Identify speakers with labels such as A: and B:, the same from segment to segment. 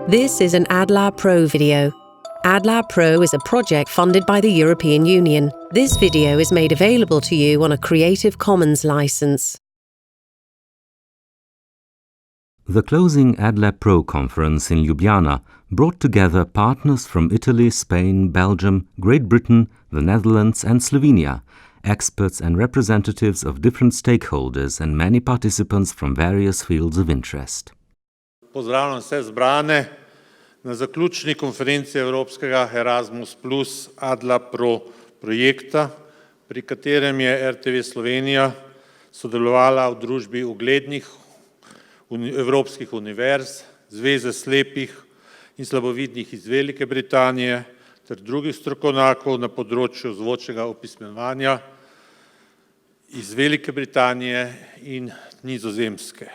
A: This is an AdLab Pro video. AdLab Pro is a project funded by the European Union. This video is made available to you on a Creative Commons license.
B: The closing AdLab Pro conference in Ljubljana brought together partners from Italy, Spain, Belgium, Great Britain, the Netherlands and Slovenia, experts and representatives of different stakeholders and many participants from various fields of interest.
C: Pozdravljam vse zbrane na zaključni konferenci Evropskega Erasmus Plus AdLab Pro projekta, pri katerem je RTV Slovenija sodelovala v družbi uglednih evropskih univerz, Zveze slepih in slabovidnih iz Velike Britanije ter drugih strokovnjakov na področju zvočnega opismenjevanja iz Velike Britanije in Nizozemske.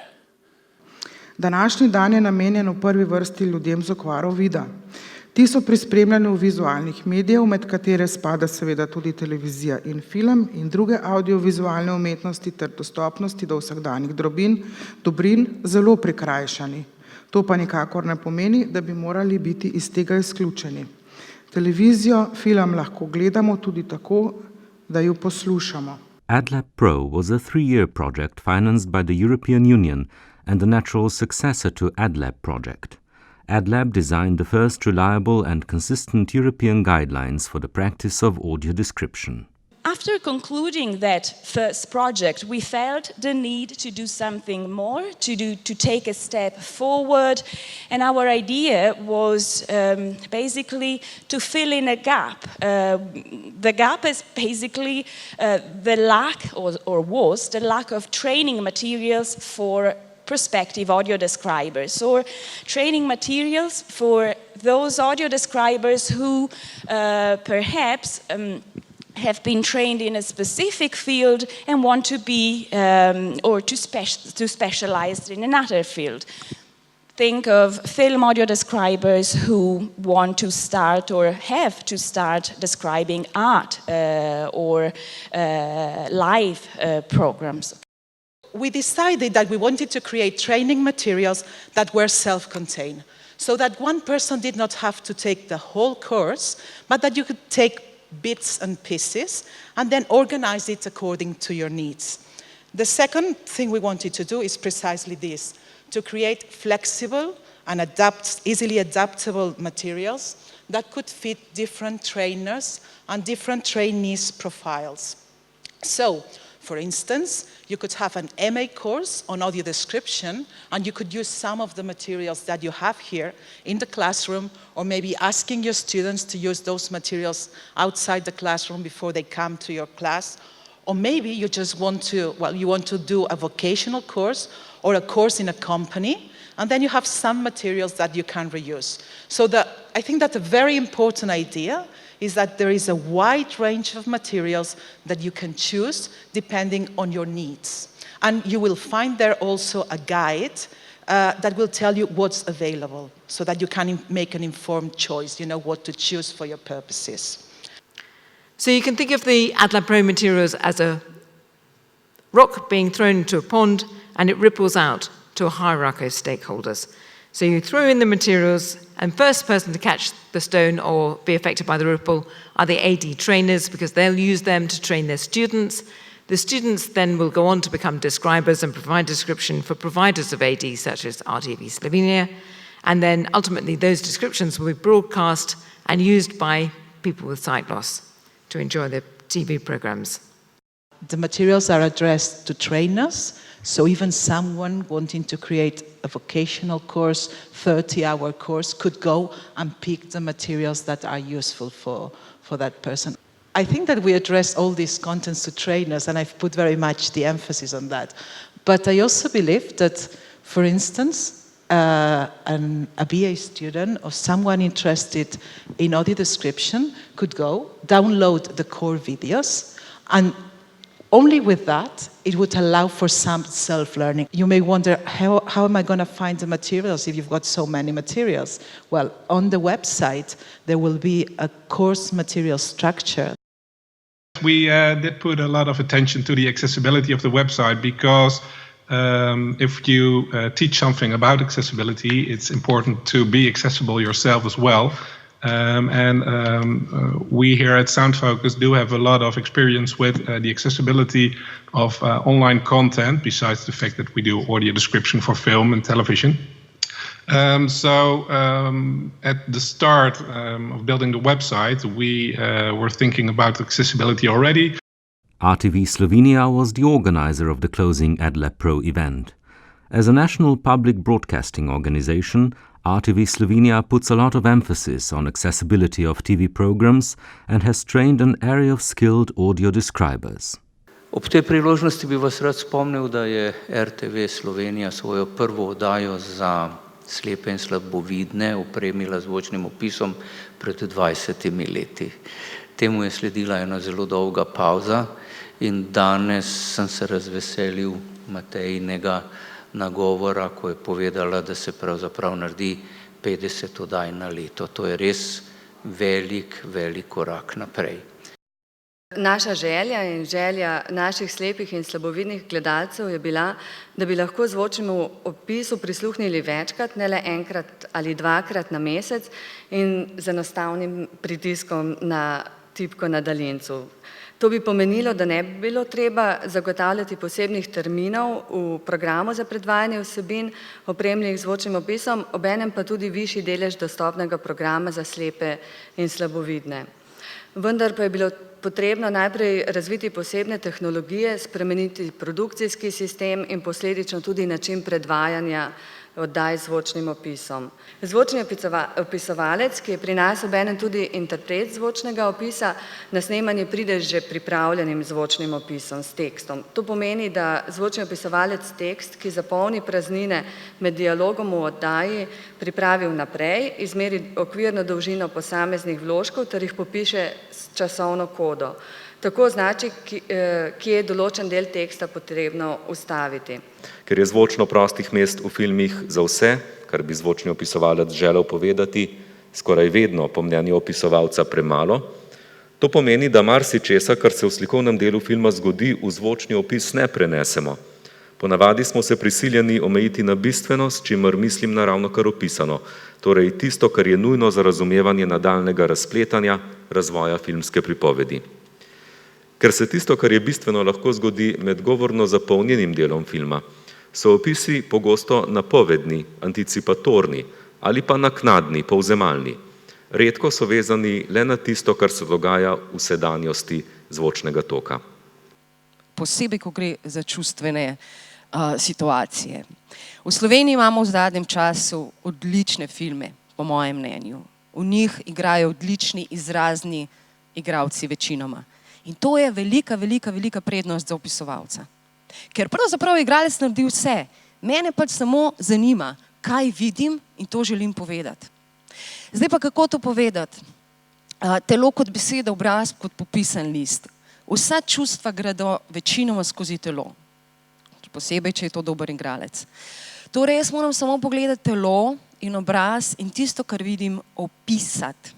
D: Današnji dan je namenjen v prvi vrsti ljudem z okvaro vida. Ti so pri spremljanju vizualnih medijev, med katere spada seveda tudi televizija in film in druge audiovizualne umetnosti ter dostopnosti do vsakdanjih dobrin zelo prikrajšani. To pa nikakor ne pomeni, da bi morali biti iz tega izključeni. Televizijo, film lahko gledamo tudi tako, da jo poslušamo.
B: AdLab Pro was a 3-year project financed by the European Union and the natural successor to AdLab project. AdLab designed the first reliable and consistent European guidelines for the practice of audio description.
E: After concluding that first project, we felt the need to do something more, to take a step forward, and our idea was basically to fill in a gap. The gap is basically the lack, or was the lack of training materials for prospective audio describers, or training materials for those audio describers who perhaps have been trained in a specific field and want to be or to specialize in another field. Think of film audio describers who want to start or have to start describing art or live programs.
F: We decided that we wanted to create training materials that were self-contained, so that one person did not have to take the whole course, but that you could take bits and pieces and then organize it according to your needs. The second thing we wanted to do is precisely this, to create flexible and easily adaptable materials that could fit different trainers and different trainees' profiles. So, for instance, you could have an MA course on audio description and you could use some of the materials that you have here in the classroom, or maybe asking your students to use those materials outside the classroom before they come to your class. Or maybe you just want to do a vocational course or a course in a company, and then you have some materials that you can reuse. So I think that a very important idea is that there is a wide range of materials that you can choose depending on your needs. And you will find there also a guide that will tell you what's available, so that you can make an informed choice, you know what to choose for your purposes.
G: So you can think of the AdLab Pro materials as a rock being thrown into a pond, and it ripples out to a hierarchy of stakeholders. So you throw in the materials, and first person to catch the stone or be affected by the ripple are the AD trainers, because they'll use them to train their students. The students then will go on to become describers and provide description for providers of AD, such as RTV Slovenia. And then ultimately those descriptions will be broadcast and used by people with sight loss to enjoy their TV programs.
F: The materials are addressed to trainers, so even someone wanting to create a vocational course, 30-hour course, could go and pick the materials that are useful for that person. I think that we address all these contents to trainers, and I've put very much the emphasis on that. But I also believe that, for instance, a BA student or someone interested in audio description could go, download the core videos, and only with that, it would allow for some self-learning. You may wonder, how am I going to find the materials if you've got so many materials? Well, on the website, there will be a course material structure.
H: We did put a lot of attention to the accessibility of the website, because if you teach something about accessibility, it's important to be accessible yourself as well. We here at SoundFocus do have a lot of experience with the accessibility of online content, besides the fact that we do audio description for film and television. At the start of building the website, we were thinking about accessibility already.
B: RTV Slovenia was the organizer of the closing AdLab Pro event. As a national public broadcasting organization, RTV Slovenia puts a lot of emphasis on accessibility of TV programs and has trained an area of skilled audio describers.
I: Ob tej priložnosti bi vas rad spomnil, da je RTV Slovenija svojo prvo oddajo za slepe in slabovidne opremila z zvočnim opisom pred 20 leti. Temu je sledila ena zelo dolga pauza in danes sem se razveselil Matejinega nagovora, ko je povedala, da se pravzaprav naredi 50 oddaj na leto. To je res velik korak naprej.
J: Naša želja in želja naših slepih in slabovidnih gledalcev je bila, da bi lahko zvočnemu opisu prisluhnili večkrat, ne le enkrat ali dvakrat na mesec in z enostavnim pritiskom na tipko na daljincu. To bi pomenilo, da ne bi bilo treba zagotavljati posebnih terminov v programu za predvajanje vsebin, opremljenih z zvočnim opisom, obenem pa tudi višji delež dostopnega programa za slepe in slabovidne. Vendar pa je bilo potrebno najprej razviti posebne tehnologije, spremeniti produkcijski sistem in posledično tudi način predvajanja oddaj z zvočnim opisom. Zvočni opisovalec, ki je pri nas obenem tudi interpret zvočnega opisa, na snemanje pride že pripravljenim zvočnim opisom s tekstom. To pomeni, da zvočni opisovalec tekst, ki zapolni praznine med dialogom v oddaji, pripravi vnaprej, izmeri okvirno dolžino posameznih vložkov ter jih popiše s časovno kodo. Tako označi, kje je določen del teksta potrebno ustaviti.
K: Ker je zvočno prostih mest v filmih za vse, kar bi zvočni opisovalec želel povedati, skoraj vedno po mnenju opisovalca premalo, to pomeni, da marsičesa, kar se v slikovnem delu filma zgodi, v zvočni opis ne prenesemo. Ponavadi smo se prisiljeni omejiti na bistveno, s čimer mislim na ravnokar opisano, torej tisto, kar je nujno za razumevanje nadaljnjega razpletanja, razvoja filmske pripovedi. Ker se tisto, kar je bistveno, lahko zgodi med govorno zapolnjenim delom filma, so opisi pogosto napovedni, anticipatorni ali pa naknadni, povzemalni. Redko so vezani le na tisto, kar se dogaja v sedanjosti zvočnega toka.
L: Posebej, ko gre za čustvene situacije. V Sloveniji imamo v zadnjem času odlične filme, po mojem mnenju. V njih igrajo odlični izrazni igralci večinoma. In to je velika prednost za opisovalca. Ker pravzaprav igralec naredi vse. Mene pač samo zanima, kaj vidim in to želim povedati. Zdaj pa kako to povedati? Telo kot beseda, obraz kot popisan list. Vsa čustva gredo večinoma skozi telo. Posebej, če je to dober igralec. Torej, jaz moram samo pogledati telo in obraz in tisto, kar vidim, opisati.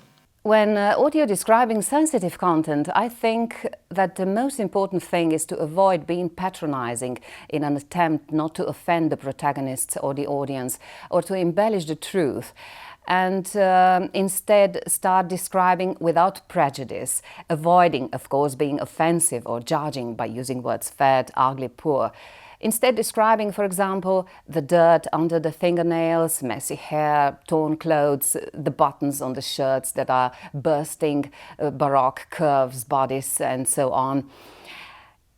M: When audio describing sensitive content, I think that the most important thing is to avoid being patronizing in an attempt not to offend the protagonists or the audience or to embellish the truth, and instead start describing without prejudice, avoiding, of course, being offensive or judging by using words fat, ugly, poor. Instead describing, for example, the dirt under the fingernails, messy hair, torn clothes, the buttons on the shirts that are bursting, baroque curves, bodies, and so on.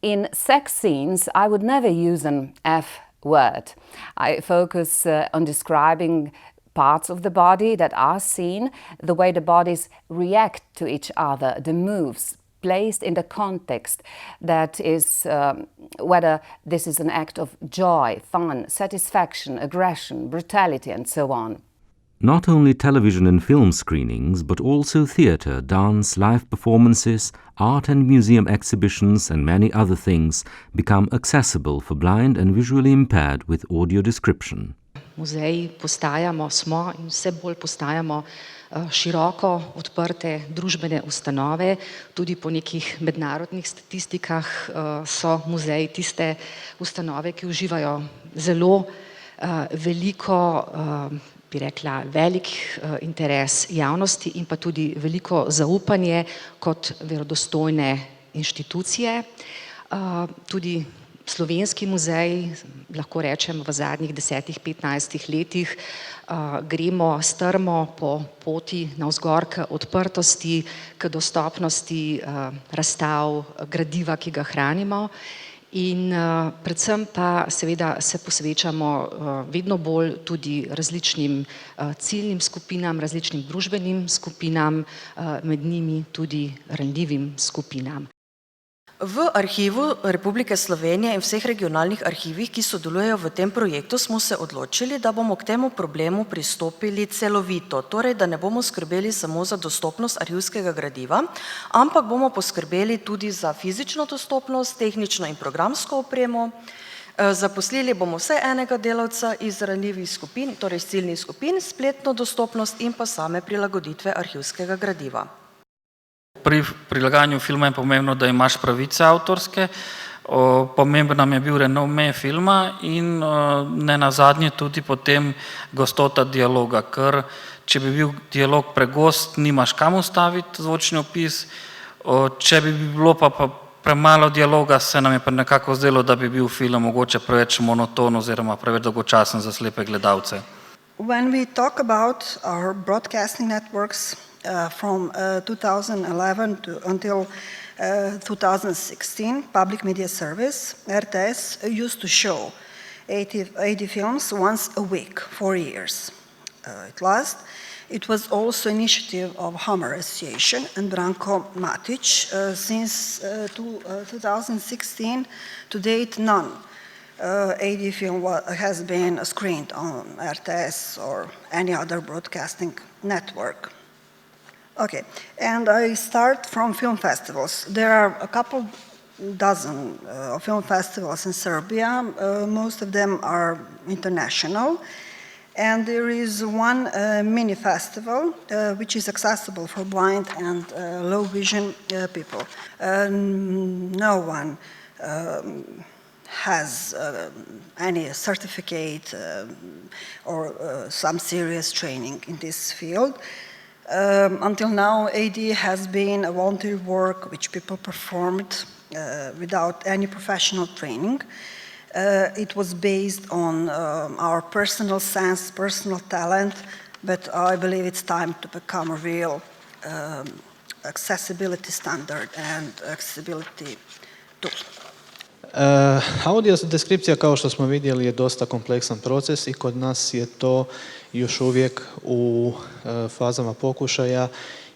M: In sex scenes, I would never use an F word. I focus on describing parts of the body that are seen, the way the bodies react to each other, the moves, placed in the context that is whether this is an act of joy, fun, satisfaction, aggression, brutality, and so on.
B: Not only television and film screenings, but also theatre, dance, live performances, art and museum exhibitions, and many other things become accessible for blind and visually impaired with audio description.
N: muzeji smo in vse bolj postajamo široko odprte družbene ustanove. Tudi po nekih mednarodnih statistikah so muzeji tiste ustanove, ki uživajo zelo veliko, bi rekla, velik interes javnosti in pa tudi veliko zaupanje kot verodostojne inštitucije. Tudi Slovenski muzej, lahko rečem, v zadnjih 10-15 letih gremo strmo po poti navzgor k odprtosti, k dostopnosti razstav, gradiva, ki ga hranimo. In predvsem pa seveda se posvečamo vedno bolj tudi različnim ciljnim skupinam, različnim družbenim skupinam, med njimi tudi ranljivim skupinam.
O: V Arhivu Republike Slovenije in vseh regionalnih arhivih, ki sodelujejo v tem projektu, smo se odločili, da bomo k temu problemu pristopili celovito, torej da ne bomo skrbeli samo za dostopnost arhivskega gradiva, ampak bomo poskrbeli tudi za fizično dostopnost, tehnično in programsko opremo. Zaposlili bomo vsaj enega delavca iz ranljivih skupin, torej iz ciljnih skupin, spletno dostopnost in pa same prilagoditve arhivskega gradiva.
P: Pri prilagajanju filma je pomembno, da imaš pravice avtorske, pomemben nam je bil renome filma in ne nazadnje tudi potem gostota dialoga, ker če bi bil dialog pregost, nimaš kam ustaviti zvočni opis, če bi bilo pa premalo dialoga, se nam je pa nekako zdelo, da bi bil film mogoče preveč monoton oziroma preveč dolgočasen za slepe gledalce.
Q: When we talk about our broadcasting networks, from 2011 until 2016, Public Media Service, RTS, used to show 80 films once a week for years. It was also initiative of Hammer Association and Branko Matic. Since 2016 to date, none 80 film has been screened on RTS or any other broadcasting network. Okay, and I start from film festivals. There are a couple dozen film festivals in Serbia. Most of them are international. And there is one mini festival which is accessible for blind and low vision people. No one has any certificate or some serious training in this field. Until now, AD has been a volunteer work which people performed without any professional training. It was based on our personal sense, personal talent, but I believe it's time to become a real accessibility standard and accessibility tool.
R: Audio deskripcija, kao što smo vidjeli, je dosta kompleksan proces i kod nas je to još uvijek u fazama pokušaja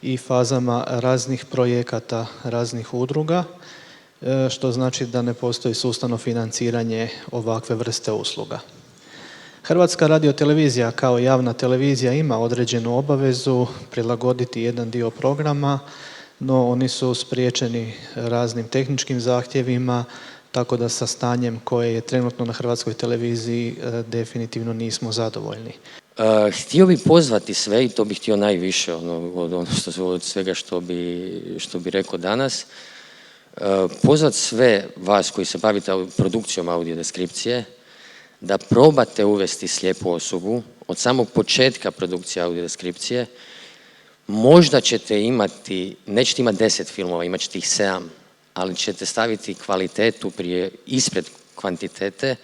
R: i fazama raznih projekata, raznih udruga, što znači da ne postoji sustavno financiranje ovakve vrste usluga. Hrvatska radiotelevizija kao javna televizija ima određenu obavezu prilagoditi jedan dio programa, no oni su spriječeni raznim tehničkim zahtjevima, tako da sa stanjem koje je trenutno na Hrvatskoj televiziji definitivno nismo zadovoljni.
S: Htio bi pozvati sve, i to bih htio najviše od svega što bi rekao danas, pozvati sve vas koji se bavite produkcijom audiodeskripcije da probate uvesti slijepu osobu od samog početka produkcije audiodeskripcije. Možda ćete imati, nećete imati 10 filmova, imat ćete ih 7, ali ćete staviti kvalitetu ispred kvantitete,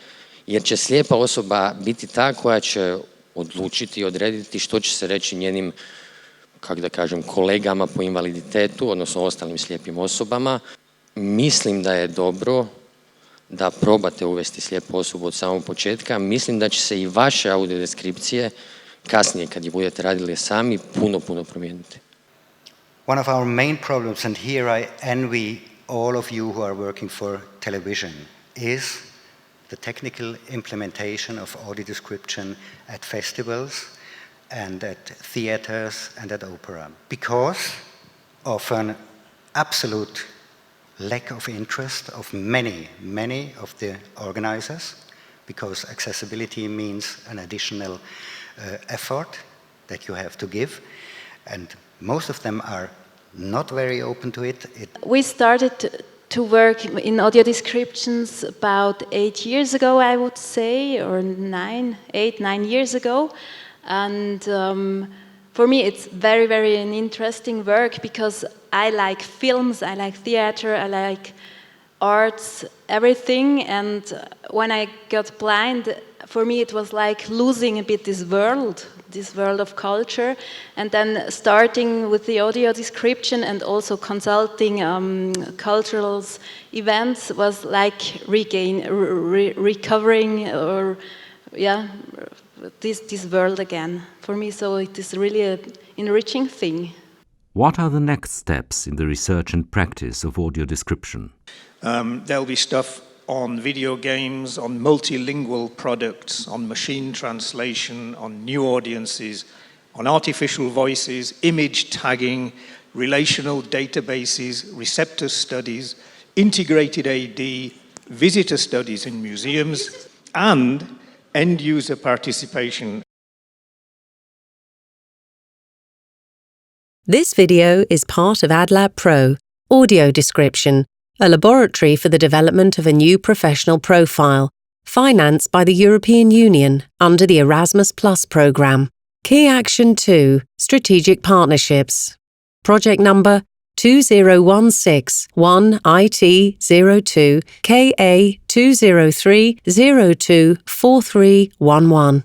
S: jer će slijepa osoba biti ta koja će odlučiti i odrediti što će se reći njenim, kako da kažem, kolegama po invaliditetu, odnosno ostalim slijepim osobama. Mislim da je dobro da probate uvesti slijepu osobu od samog početka. Mislim da će se i vaše audiodeskripcije kasnije, kad je budete radili sami, puno promijeniti.
T: One of our main problems, and here I envy all of you who are working for television, is the technical implementation of audio description at festivals and at theaters and at opera, because of an absolute lack of interest of many of the organizers because accessibility means an additional effort that you have to give, and most of them are not very open to it.
U: We started to work in audio descriptions about 8 years ago, I would say, or 9 years ago. And for me, it's very, very an interesting work because I like films, I like theater, I like arts, everything. And when I got blind, for me, it was like losing a bit this world of culture, and then starting with the audio description and also consulting cultural events was like recovering or this world again for me. So it is really an enriching thing.
B: What are the next steps in the research and practice of audio description?
V: There'll be stuff on video games, on multilingual products, on machine translation, on new audiences, on artificial voices, image tagging, relational databases, receptor studies, integrated AD, visitor studies in museums, and end-user participation.
A: This video is part of AdLab Pro, Audio Description, a laboratory for the development of a new professional profile, financed by the European Union under the Erasmus Plus programme. Key Action 2, Strategic Partnerships. Project number 20161IT02 KA203024311.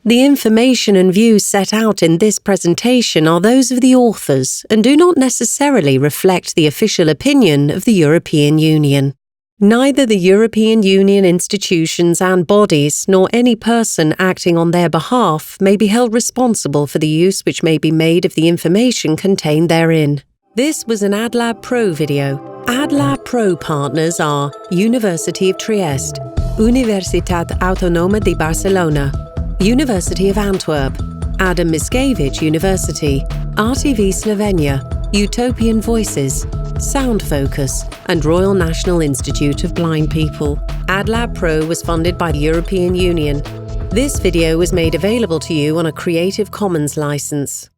A: The information and views set out in this presentation are those of the authors and do not necessarily reflect the official opinion of the European Union. Neither the European Union institutions and bodies nor any person acting on their behalf may be held responsible for the use which may be made of the information contained therein. This was an AdLab Pro video. AdLab Pro partners are University of Trieste, Universitat Autònoma de Barcelona, University of Antwerp, Adam Mickiewicz University, RTV Slovenia, Utopian Voices, Sound Focus, and Royal National Institute of Blind People. AdLab Pro was funded by the European Union. This video was made available to you on a Creative Commons license.